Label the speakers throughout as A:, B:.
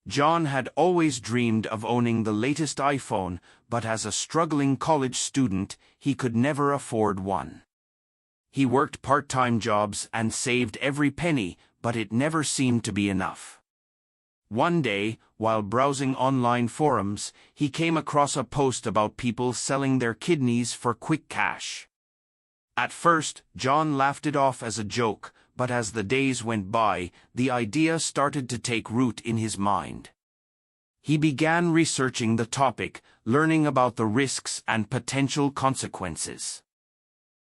A: John had always dreamed of owning the latest iPhone, but as a struggling college student, he could never afford one. He worked part-time jobs and saved every penny, but it never seemed to be enough. One day, while browsing online forums, he came across a post about people selling their kidneys for quick cash. At first, John laughed it off as a joke, but as the days went by, the idea started to take root in his mind. He began researching the topic, learning about the risks and potential consequences.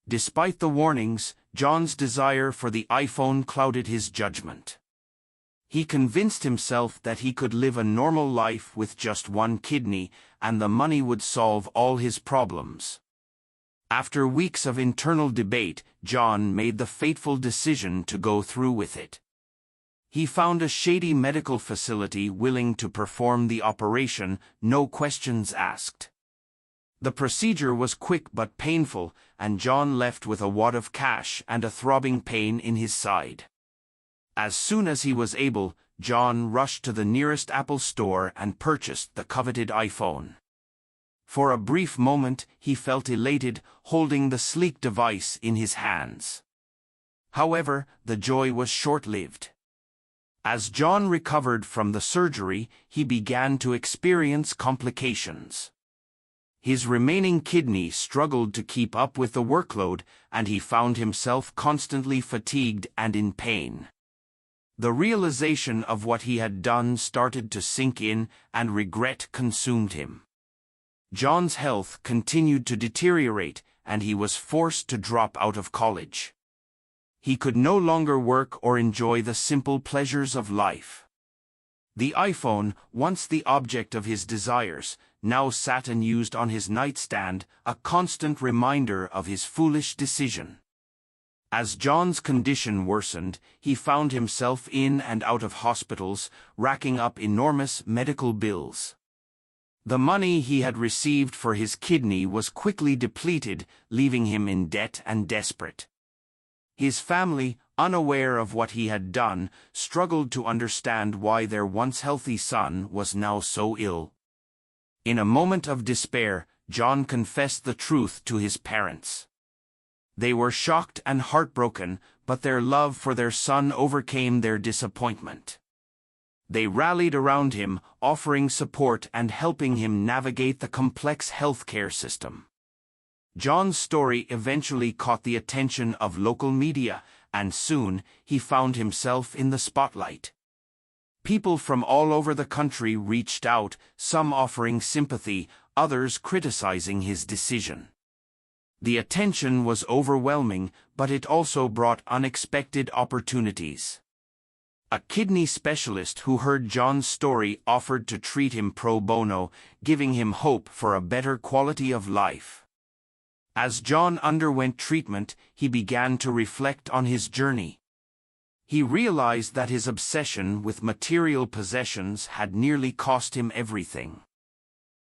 A: Despite the warnings, John's desire for the iPhone clouded his judgment. He convinced himself that he could live a normal life with just one kidney, and the money would solve all his problems. After weeks of internal debate, John made the fateful decision to go through with it. He found a shady medical facility willing to perform the operation, no questions asked. The procedure was quick but painful, and John left with a wad of cash and a throbbing pain in his side. As soon as he was able, John rushed to the nearest Apple store and purchased the coveted iPhone. For a brief moment, he felt elated, holding the sleek device in his hands. However, the joy was short-lived. As John recovered from the surgery, he began to experience complications. His remaining kidney struggled to keep up with the workload, and he found himself constantly fatigued and in pain. The realization of what he had done started to sink in, and regret consumed him. John's health continued to deteriorate, and he was forced to drop out of college. He could no longer work or enjoy the simple pleasures of life. The iPhone, once the object of his desires, now sat unused on his nightstand, a constant reminder of his foolish decision. As John's condition worsened, he found himself in and out of hospitals, racking up enormous medical bills. The money he had received for his kidney was quickly depleted, leaving him in debt and desperate. His family, unaware of what he had done, struggled to understand why their once healthy son was now so ill. In a moment of despair, John confessed the truth to his parents. They were shocked and heartbroken, but their love for their son overcame their disappointment. They rallied around him, offering support and helping him navigate the complex healthcare system. John's story eventually caught the attention of local media, and soon he found himself in the spotlight. People from all over the country reached out, some offering sympathy, others criticizing his decision. The attention was overwhelming, but it also brought unexpected opportunities. A kidney specialist who heard John's story offered to treat him pro bono, giving him hope for a better quality of life. As John underwent treatment, he began to reflect on his journey. He realized that his obsession with material possessions had nearly cost him everything.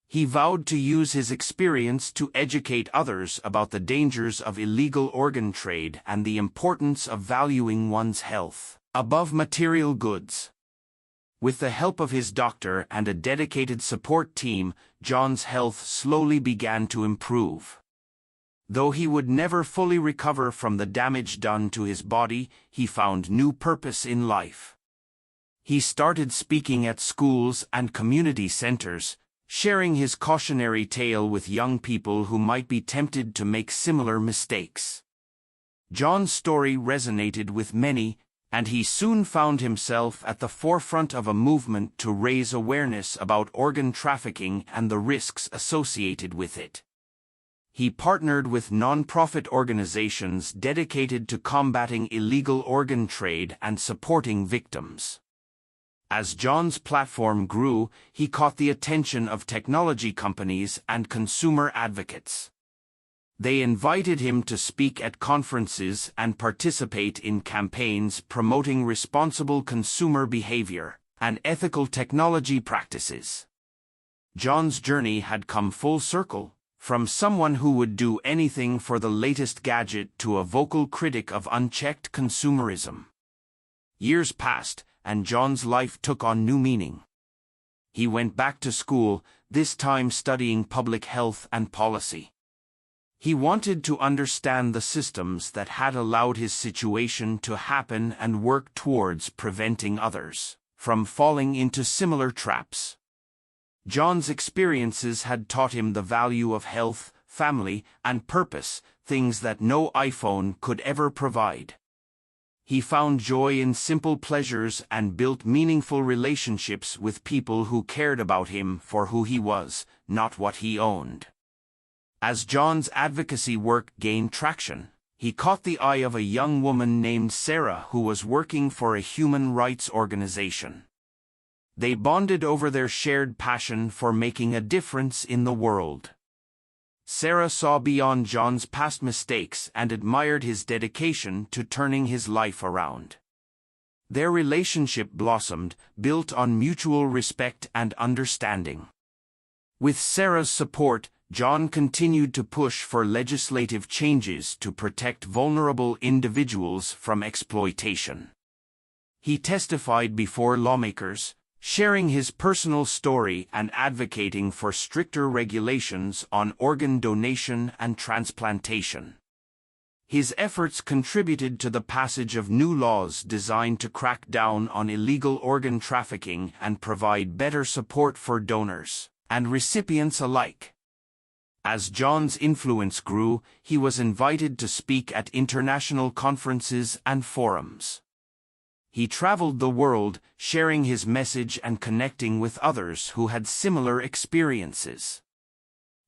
A: He vowed to use his experience to educate others about the dangers of illegal organ trade and the importance of valuing one's health above material goods. With the help of his doctor and a dedicated support team, John's health slowly began to improve. Though he would never fully recover from the damage done to his body, he found new purpose in life. He started speaking at schools and community centers, sharing his cautionary tale with young people who might be tempted to make similar mistakes. John's story resonated with many, and he soon found himself at the forefront of a movement to raise awareness about organ trafficking and the risks associated with it. He partnered with non-profit organizations dedicated to combating illegal organ trade and supporting victims. As John's platform grew, he caught the attention of technology companies and consumer advocates. They invited him to speak at conferences and participate in campaigns promoting responsible consumer behavior and ethical technology practices. John's journey had come full circle, from someone who would do anything for the latest gadget to a vocal critic of unchecked consumerism. Years passed, and John's life took on new meaning. He went back to school, this time studying public health and policy. He wanted to understand the systems that had allowed his situation to happen and work towards preventing others from falling into similar traps. John's experiences had taught him the value of health, family, and purpose, things that no iPhone could ever provide. He found joy in simple pleasures and built meaningful relationships with people who cared about him for who he was, not what he owned. As John's advocacy work gained traction, he caught the eye of a young woman named Sarah who was working for a human rights organization. They bonded over their shared passion for making a difference in the world. Sarah saw beyond John's past mistakes and admired his dedication to turning his life around. Their relationship blossomed, built on mutual respect and understanding. With Sarah's support, John continued to push for legislative changes to protect vulnerable individuals from exploitation. He testified before lawmakers, sharing his personal story and advocating for stricter regulations on organ donation and transplantation. His efforts contributed to the passage of new laws designed to crack down on illegal organ trafficking and provide better support for donors and recipients alike. As John's influence grew, he was invited to speak at international conferences and forums. He traveled the world, sharing his message and connecting with others who had similar experiences.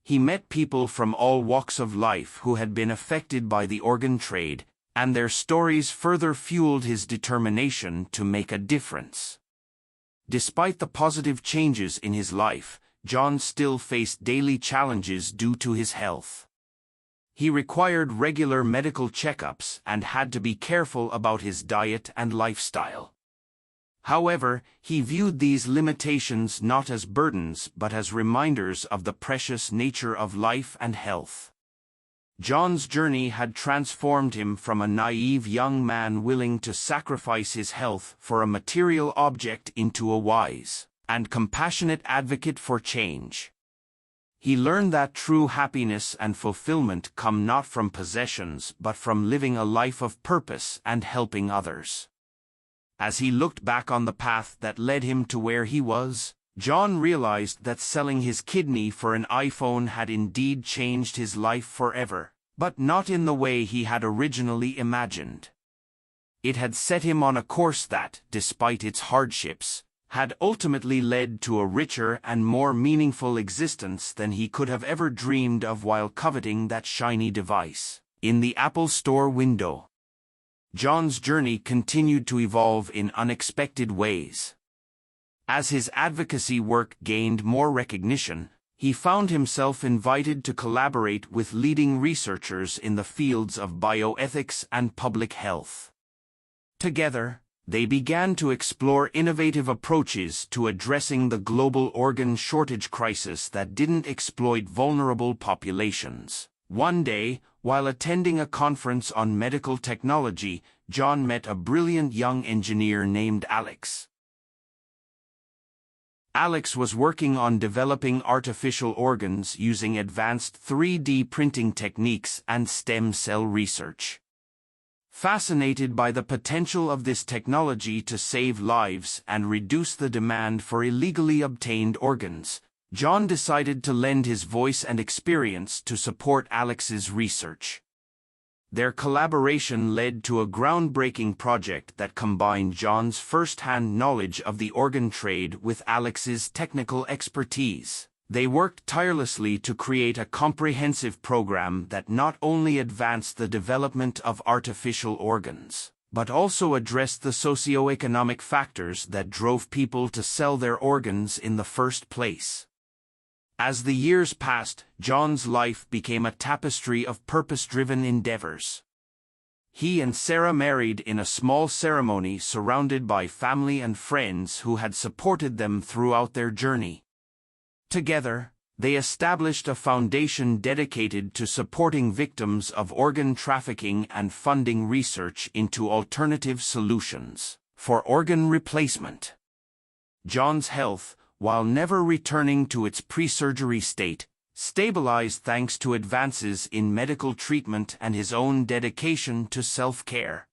A: He met people from all walks of life who had been affected by the organ trade, and their stories further fueled his determination to make a difference. Despite the positive changes in his life, John still faced daily challenges due to his health. He required regular medical checkups and had to be careful about his diet and lifestyle. However, he viewed these limitations not as burdens but as reminders of the precious nature of life and health. John's journey had transformed him from a naive young man willing to sacrifice his health for a material object into a wise and compassionate advocate for change. He learned that true happiness and fulfillment come not from possessions but from living a life of purpose and helping others. As he looked back on the path that led him to where he was, John realized that selling his kidney for an iPhone had indeed changed his life forever, but not in the way he had originally imagined. It had set him on a course that, despite its hardships, had ultimately led to a richer and more meaningful existence than he could have ever dreamed of while coveting that shiny device in the Apple Store window. John's journey continued to evolve in unexpected ways. As his advocacy work gained more recognition, he found himself invited to collaborate with leading researchers in the fields of bioethics and public health. Together, they began to explore innovative approaches to addressing the global organ shortage crisis that didn't exploit vulnerable populations. One day, while attending a conference on medical technology, John met a brilliant young engineer named Alex. Alex was working on developing artificial organs using advanced 3D printing techniques and stem cell research. Fascinated by the potential of this technology to save lives and reduce the demand for illegally obtained organs, John decided to lend his voice and experience to support Alex's research. Their collaboration led to a groundbreaking project that combined John's first-hand knowledge of the organ trade with Alex's technical expertise. They worked tirelessly to create a comprehensive program that not only advanced the development of artificial organs, but also addressed the socioeconomic factors that drove people to sell their organs in the first place. As the years passed, John's life became a tapestry of purpose-driven endeavors. He and Sarah married in a small ceremony surrounded by family and friends who had supported them throughout their journey. Together, they established a foundation dedicated to supporting victims of organ trafficking and funding research into alternative solutions for organ replacement. John's health, while never returning to its pre-surgery state, stabilized thanks to advances in medical treatment and his own dedication to self-care.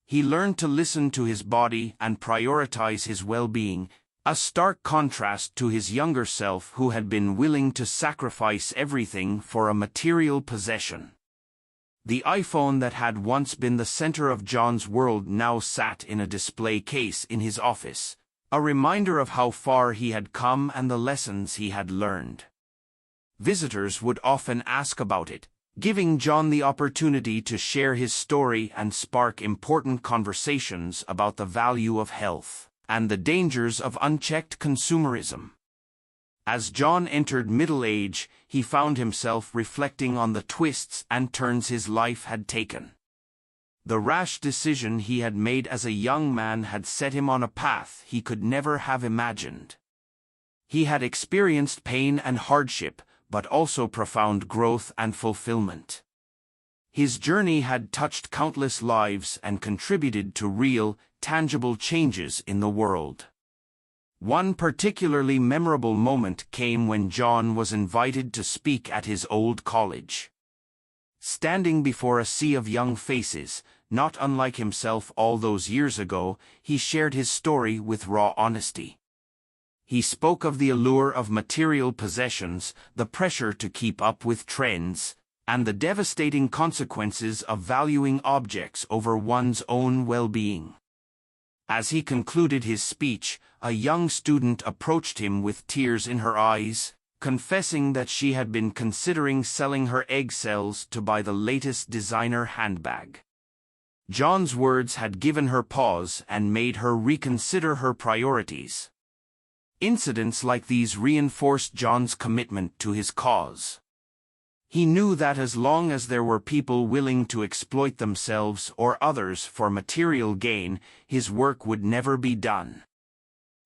A: He learned to listen to his body and prioritize his well-being, a stark contrast to his younger self who had been willing to sacrifice everything for a material possession. The iPhone that had once been the center of John's world now sat in a display case in his office, a reminder of how far he had come and the lessons he had learned. Visitors would often ask about it, giving John the opportunity to share his story and spark important conversations about the value of health and the dangers of unchecked consumerism. As John entered middle age, he found himself reflecting on the twists and turns his life had taken. The rash decision he had made as a young man had set him on a path he could never have imagined. He had experienced pain and hardship, but also profound growth and fulfillment. His journey had touched countless lives and contributed to real, tangible changes in the world. One particularly memorable moment came when John was invited to speak at his old college. Standing before a sea of young faces, not unlike himself all those years ago, he shared his story with raw honesty. He spoke of the allure of material possessions, the pressure to keep up with trends, and the devastating consequences of valuing objects over one's own well-being. As he concluded his speech, a young student approached him with tears in her eyes, confessing that she had been considering selling her egg cells to buy the latest designer handbag. John's words had given her pause and made her reconsider her priorities. Incidents like these reinforced John's commitment to his cause. He knew that as long as there were people willing to exploit themselves or others for material gain, his work would never be done.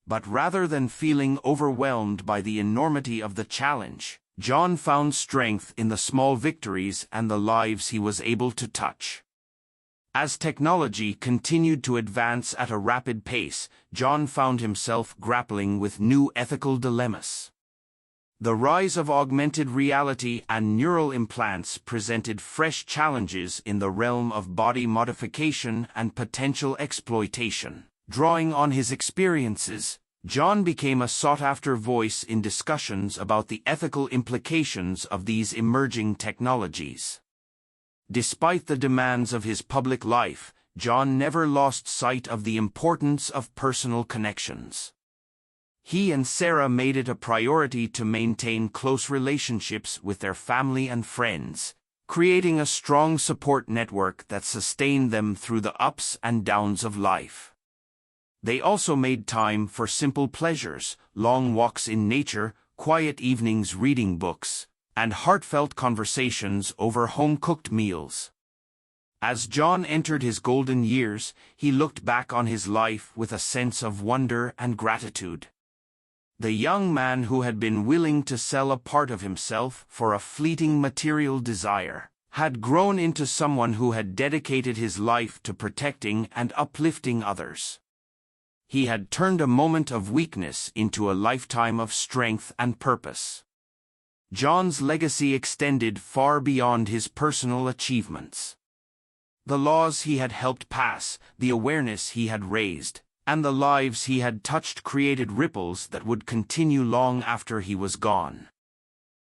A: But rather than feeling overwhelmed by the enormity of the challenge, John found strength in the small victories and the lives he was able to touch. As technology continued to advance at a rapid pace, John found himself grappling with new ethical dilemmas. The rise of augmented reality and neural implants presented fresh challenges in the realm of body modification and potential exploitation. Drawing on his experiences, John became a sought-after voice in discussions about the ethical implications of these emerging technologies. Despite the demands of his public life, John never lost sight of the importance of personal connections. He and Sarah made it a priority to maintain close relationships with their family and friends, creating a strong support network that sustained them through the ups and downs of life. They also made time for simple pleasures, long walks in nature, quiet evenings reading books, and heartfelt conversations over home-cooked meals. As John entered his golden years, he looked back on his life with a sense of wonder and gratitude. The young man who had been willing to sell a part of himself for a fleeting material desire had grown into someone who had dedicated his life to protecting and uplifting others. He had turned a moment of weakness into a lifetime of strength and purpose. John's legacy extended far beyond his personal achievements. The laws he had helped pass, the awareness he had raised, and the lives he had touched created ripples that would continue long after he was gone.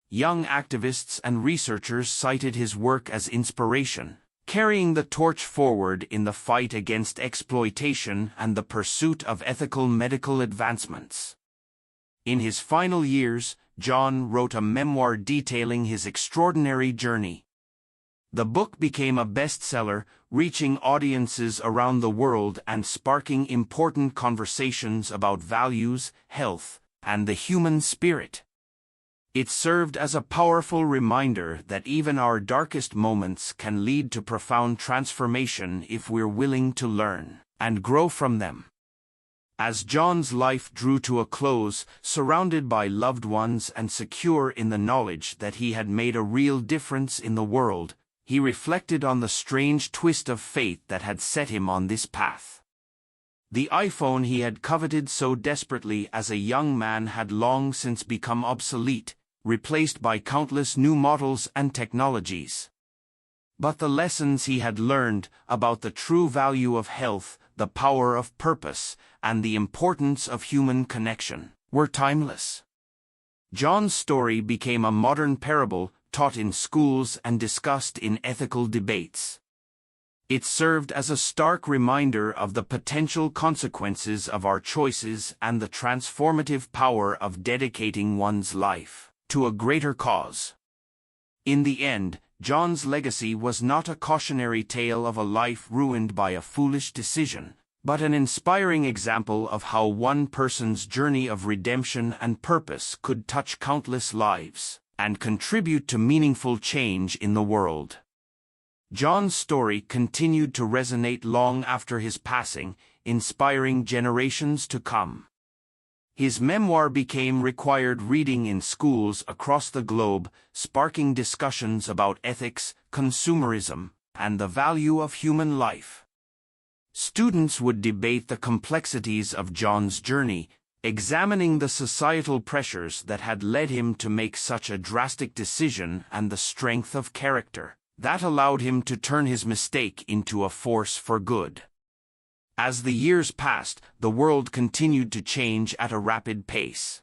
A: Young activists and researchers cited his work as inspiration, carrying the torch forward in the fight against exploitation and the pursuit of ethical medical advancements. In his final years, John wrote a memoir detailing his extraordinary journey. The book became a bestseller, reaching audiences around the world and sparking important conversations about values, health, and the human spirit. It served as a powerful reminder that even our darkest moments can lead to profound transformation if we're willing to learn and grow from them. As John's life drew to a close, surrounded by loved ones and secure in the knowledge that he had made a real difference in the world, he reflected on the strange twist of fate that had set him on this path. The iPhone he had coveted so desperately as a young man had long since become obsolete, replaced by countless new models and technologies. But the lessons he had learned about the true value of health, the power of purpose, and the importance of human connection were timeless. John's story became a modern parable taught in schools and discussed in ethical debates. It served as a stark reminder of the potential consequences of our choices and the transformative power of dedicating one's life to a greater cause. In the end, John's legacy was not a cautionary tale of a life ruined by a foolish decision, but an inspiring example of how one person's journey of redemption and purpose could touch countless lives and contribute to meaningful change in the world. John's story continued to resonate long after his passing, inspiring generations to come. His memoir became required reading in schools across the globe, sparking discussions about ethics, consumerism, and the value of human life. Students would debate the complexities of John's journey, examining the societal pressures that had led him to make such a drastic decision and the strength of character that allowed him to turn his mistake into a force for good. As the years passed, the world continued to change at a rapid pace.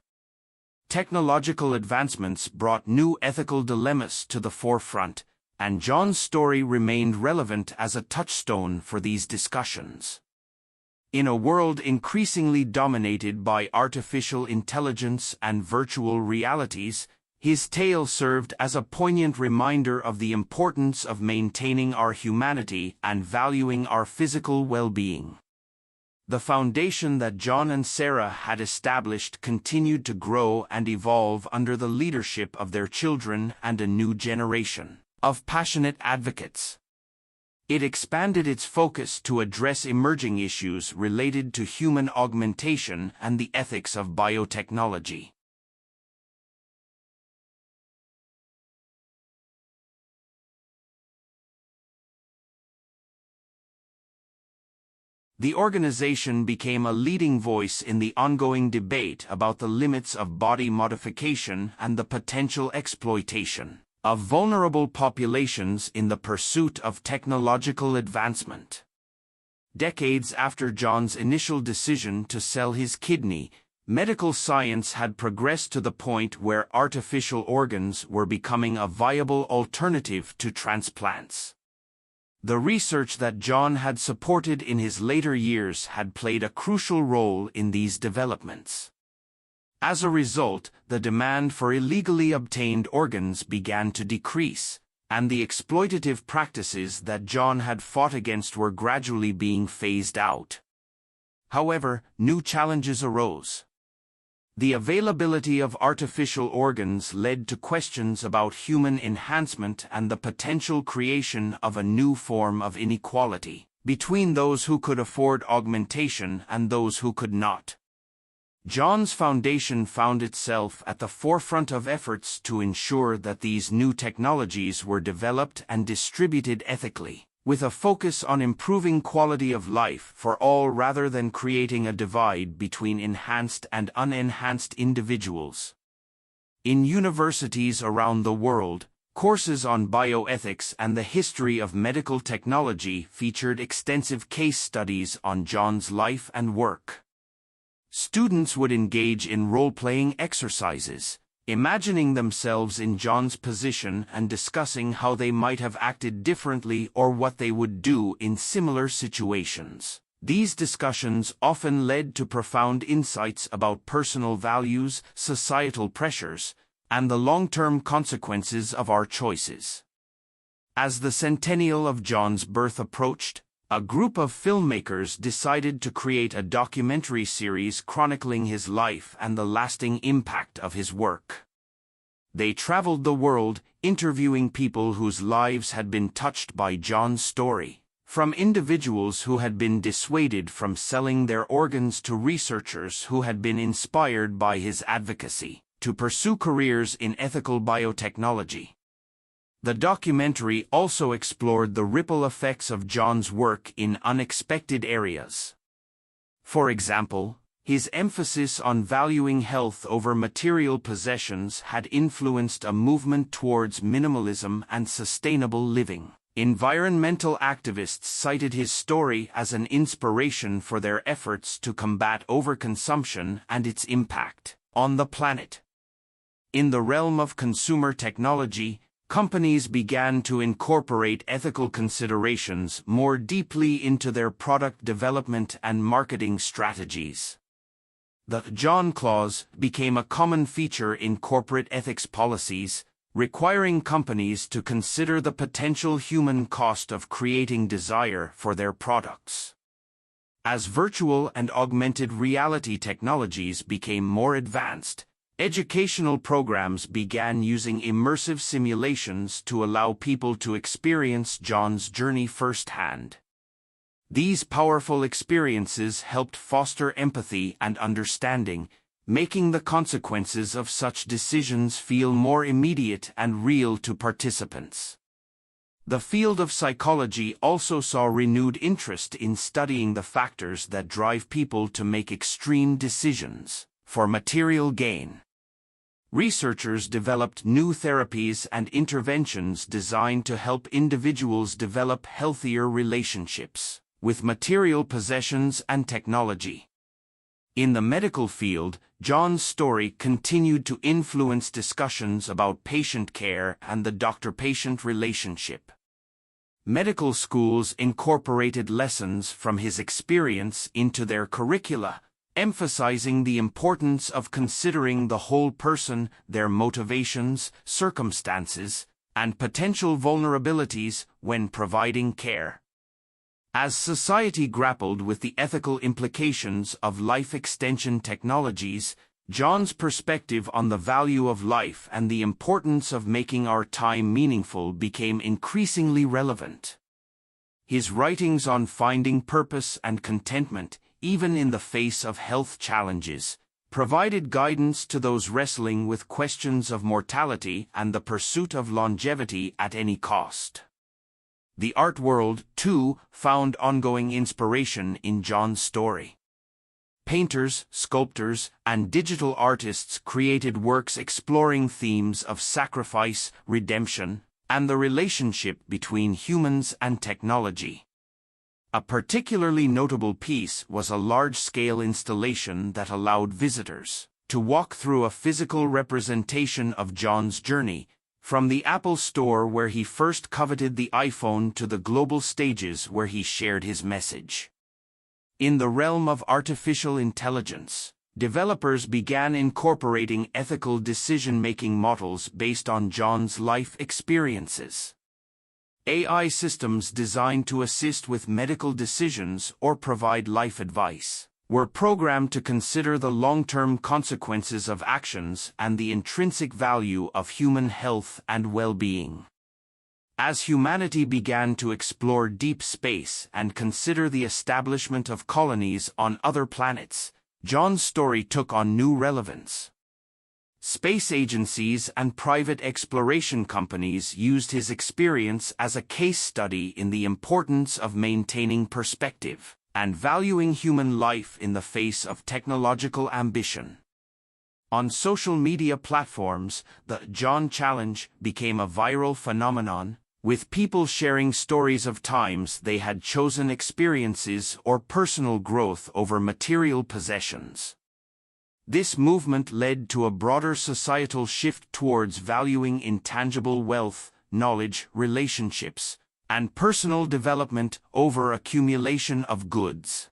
A: Technological advancements brought new ethical dilemmas to the forefront, and John's story remained relevant as a touchstone for these discussions. In a world increasingly dominated by artificial intelligence and virtual realities, his tale served as a poignant reminder of the importance of maintaining our humanity and valuing our physical well-being. The foundation that John and Sarah had established continued to grow and evolve under the leadership of their children and a new generation of passionate advocates. It expanded its focus to address emerging issues related to human augmentation and the ethics of biotechnology. The organization became a leading voice in the ongoing debate about the limits of body modification and the potential exploitation of vulnerable populations in the pursuit of technological advancement. Decades after John's initial decision to sell his kidney, medical science had progressed to the point where artificial organs were becoming a viable alternative to transplants. The research that John had supported in his later years had played a crucial role in these developments. As a result, the demand for illegally obtained organs began to decrease, and the exploitative practices that John had fought against were gradually being phased out. However, new challenges arose. The availability of artificial organs led to questions about human enhancement and the potential creation of a new form of inequality between those who could afford augmentation and those who could not. John's foundation found itself at the forefront of efforts to ensure that these new technologies were developed and distributed ethically, with a focus on improving quality of life for all rather than creating a divide between enhanced and unenhanced individuals. In universities around the world, courses on bioethics and the history of medical technology featured extensive case studies on John's life and work. Students would engage in role-playing exercises, imagining themselves in John's position and discussing how they might have acted differently or what they would do in similar situations. These discussions often led to profound insights about personal values, societal pressures, and the long-term consequences of our choices. As the centennial of John's birth approached, a group of filmmakers decided to create a documentary series chronicling his life and the lasting impact of his work. They traveled the world, interviewing people whose lives had been touched by John's story, from individuals who had been dissuaded from selling their organs to researchers who had been inspired by his advocacy to pursue careers in ethical biotechnology. The documentary also explored the ripple effects of John's work in unexpected areas. For example, his emphasis on valuing health over material possessions had influenced a movement towards minimalism and sustainable living. Environmental activists cited his story as an inspiration for their efforts to combat overconsumption and its impact on the planet. In the realm of consumer technology, companies began to incorporate ethical considerations more deeply into their product development and marketing strategies. The John Clause became a common feature in corporate ethics policies, requiring companies to consider the potential human cost of creating desire for their products. As virtual and augmented reality technologies became more advanced, educational programs began using immersive simulations to allow people to experience John's journey firsthand. These powerful experiences helped foster empathy and understanding, making the consequences of such decisions feel more immediate and real to participants. The field of psychology also saw renewed interest in studying the factors that drive people to make extreme decisions for material gain. Researchers developed new therapies and interventions designed to help individuals develop healthier relationships with material possessions and technology. In the medical field, John's story continued to influence discussions about patient care and the doctor-patient relationship. Medical schools incorporated lessons from his experience into their curricula, emphasizing the importance of considering the whole person, their motivations, circumstances, and potential vulnerabilities when providing care. As society grappled with the ethical implications of life extension technologies, John's perspective on the value of life and the importance of making our time meaningful became increasingly relevant. His writings on finding purpose and contentment, even in the face of health challenges, provided guidance to those wrestling with questions of mortality and the pursuit of longevity at any cost. The art world, too, found ongoing inspiration in John's story. Painters, sculptors, and digital artists created works exploring themes of sacrifice, redemption, and the relationship between humans and technology. A particularly notable piece was a large-scale installation that allowed visitors to walk through a physical representation of John's journey, from the Apple Store where he first coveted the iPhone to the global stages where he shared his message. In the realm of artificial intelligence, developers began incorporating ethical decision-making models based on John's life experiences. AI systems designed to assist with medical decisions or provide life advice were programmed to consider the long-term consequences of actions and the intrinsic value of human health and well-being. As humanity began to explore deep space and consider the establishment of colonies on other planets, John's story took on new relevance. Space agencies and private exploration companies used his experience as a case study in the importance of maintaining perspective and valuing human life in the face of technological ambition. On social media platforms, the John Challenge became a viral phenomenon, with people sharing stories of times they had chosen experiences or personal growth over material possessions. This movement led to a broader societal shift towards valuing intangible wealth, knowledge, relationships, and personal development over accumulation of goods.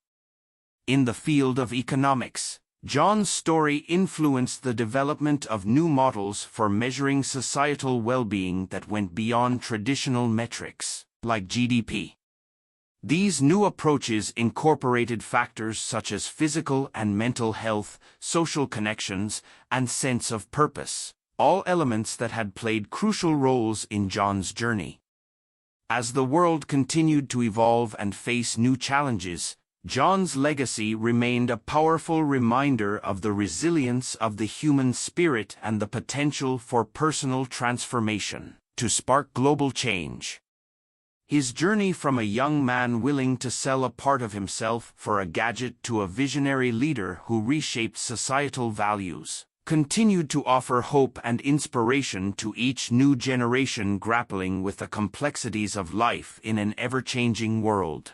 A: In the field of economics, John's story influenced the development of new models for measuring societal well-being that went beyond traditional metrics, like GDP. These new approaches incorporated factors such as physical and mental health, social connections, and sense of purpose, all elements that had played crucial roles in John's journey. As the world continued to evolve and face new challenges, John's legacy remained a powerful reminder of the resilience of the human spirit and the potential for personal transformation to spark global change. His journey from a young man willing to sell a part of himself for a gadget to a visionary leader who reshaped societal values continued to offer hope and inspiration to each new generation grappling with the complexities of life in an ever-changing world.